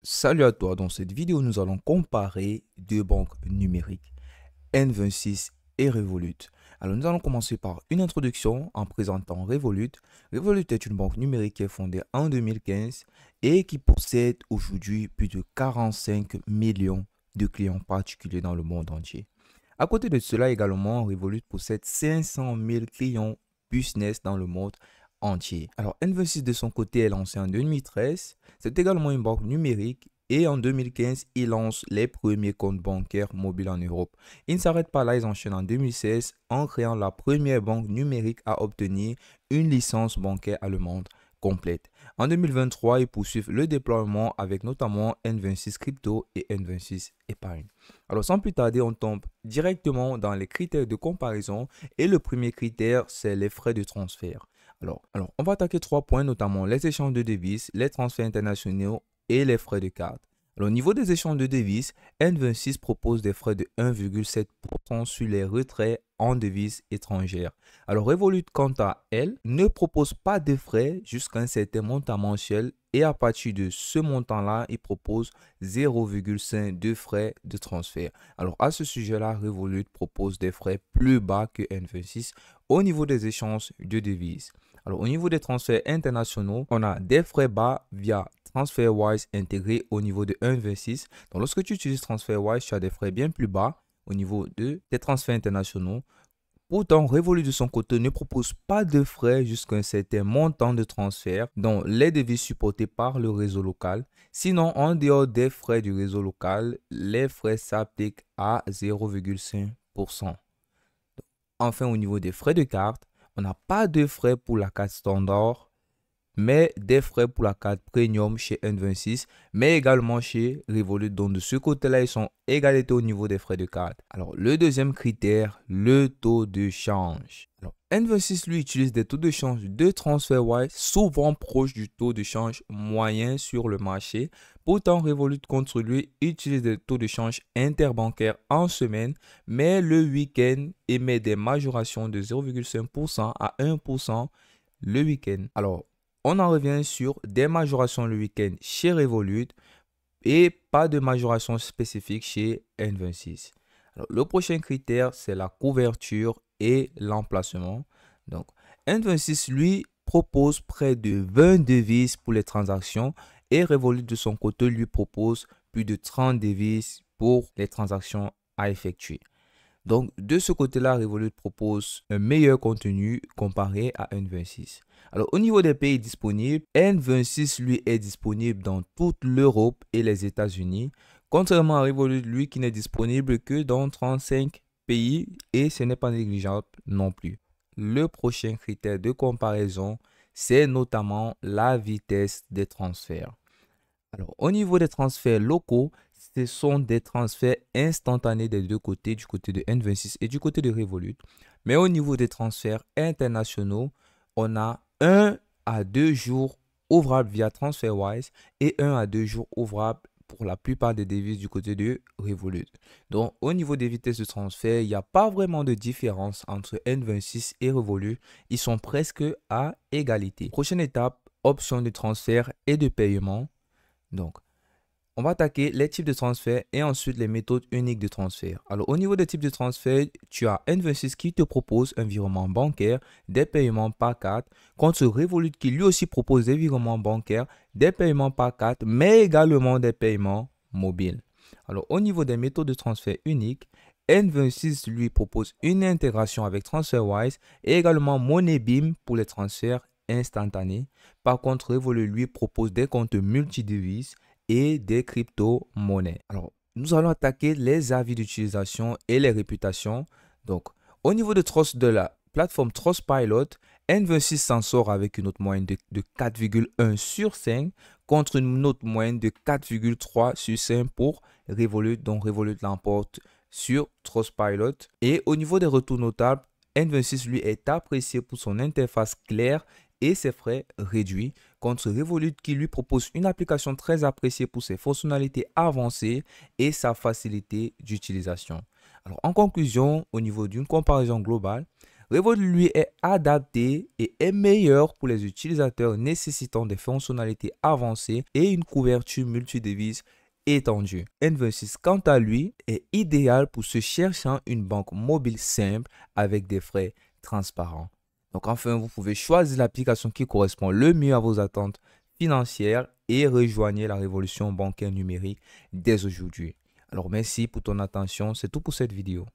Salut à toi, dans cette vidéo nous allons comparer deux banques numériques, N26 et Revolut. Alors nous allons commencer par une introduction en présentant Revolut. Revolut est une banque numérique qui est fondée en 2015 et qui possède aujourd'hui plus de 45 millions de clients particuliers dans le monde entier. À côté de cela également, Revolut possède 500 000 clients business dans le monde entier. Alors N26 de son côté est lancé en 2013. C'est également une banque numérique et en 2015, il lance les premiers comptes bancaires mobiles en Europe. Il ne s'arrête pas là, ils enchaînent en 2016 en créant la première banque numérique à obtenir une licence bancaire allemande complète. En 2023, ils poursuivent le déploiement avec notamment N26 Crypto et N26 Épargne. Alors sans plus tarder, on tombe directement dans les critères de comparaison et le premier critère, c'est les frais de transfert. Alors, on va attaquer trois points, notamment les échanges de devises, les transferts internationaux et les frais de carte. Alors, au niveau des échanges de devises, N26 propose des frais de 1,7% sur les retraits en devises étrangères. Alors, Revolut, quant à elle, ne propose pas de frais jusqu'à un certain montant mensuel et à partir de ce montant-là, il propose 0,5 de frais de transfert. Alors, à ce sujet-là, Revolut propose des frais plus bas que N26 au niveau des échanges de devises. Alors, au niveau des transferts internationaux, on a des frais bas via TransferWise intégré au niveau de 1,26. Donc, lorsque tu utilises TransferWise, tu as des frais bien plus bas au niveau des transferts internationaux. Pourtant, Revolut de son côté ne propose pas de frais jusqu'à un certain montant de transfert dont les devises supportées par le réseau local. Sinon, en dehors des frais du réseau local, les frais s'appliquent à 0,5%. Enfin, au niveau des frais de carte, on n'a pas de frais pour la carte standard, mais des frais pour la carte premium chez N26, mais également chez Revolut. Donc, de ce côté-là, ils sont égalité au niveau des frais de carte. Alors, le deuxième critère, le taux de change. Alors, N26, lui, utilise des taux de change de TransferWise souvent proches du taux de change moyen sur le marché. Pourtant, Revolut, contre lui, utilise des taux de change interbancaires en semaine, mais le week-end émet des majorations de 0,5% à 1% le week-end. Alors, on en revient sur des majorations le week-end chez Revolut et pas de majoration spécifique chez N26. Alors, le prochain critère, c'est la couverture et l'emplacement. Donc, N26, lui, propose près de 20 devises pour les transactions et Revolut, de son côté, lui propose plus de 30 devises pour les transactions à effectuer. Donc, de ce côté-là, Revolut propose un meilleur contenu comparé à N26. Alors, au niveau des pays disponibles, N26, lui, est disponible dans toute l'Europe et les États-Unis, contrairement à Revolut, lui, qui n'est disponible que dans 35 pays et ce n'est pas négligeable non plus. Le prochain critère de comparaison, c'est notamment la vitesse des transferts. Alors, au niveau des transferts locaux, ce sont des transferts instantanés des deux côtés, du côté de N26 et du côté de Revolut. Mais au niveau des transferts internationaux, on a 1 à 2 jours ouvrables via TransferWise et 1 à 2 jours ouvrables pour la plupart des devises du côté de Revolut. Donc, au niveau des vitesses de transfert, il n'y a pas vraiment de différence entre N26 et Revolut. Ils sont presque à égalité. Prochaine étape, option de transfert et de paiement. Donc, on va attaquer les types de transfert et ensuite les méthodes uniques de transfert. Alors, au niveau des types de transfert, tu as N26 qui te propose un virement bancaire, des paiements par carte, contre Revolut qui lui aussi propose des virements bancaires, des paiements par carte, mais également des paiements mobiles. Alors, au niveau des méthodes de transfert uniques, N26 lui propose une intégration avec TransferWise et également MoneyBeam pour les transferts instantanés. Par contre, Revolut lui propose des comptes multidevises et des crypto-monnaies. Alors, nous allons attaquer les avis d'utilisation et les réputations. Donc, au niveau de la plateforme Trustpilot, N26 s'en sort avec une note moyenne de 4,1 sur 5 contre une note moyenne de 4,3 sur 5 pour Revolut, dont Revolut l'emporte sur Trustpilot. Et au niveau des retours notables, N26 lui est apprécié pour son interface claire et ses frais réduits, contre Revolut qui lui propose une application très appréciée pour ses fonctionnalités avancées et sa facilité d'utilisation. Alors, en conclusion, au niveau d'une comparaison globale, Revolut lui est adapté et est meilleur pour les utilisateurs nécessitant des fonctionnalités avancées et une couverture multidevises étendue. N26, quant à lui, est idéal pour ceux cherchant une banque mobile simple avec des frais transparents. Donc enfin, vous pouvez choisir l'application qui correspond le mieux à vos attentes financières et rejoignez la révolution bancaire numérique dès aujourd'hui. Alors merci pour ton attention, c'est tout pour cette vidéo.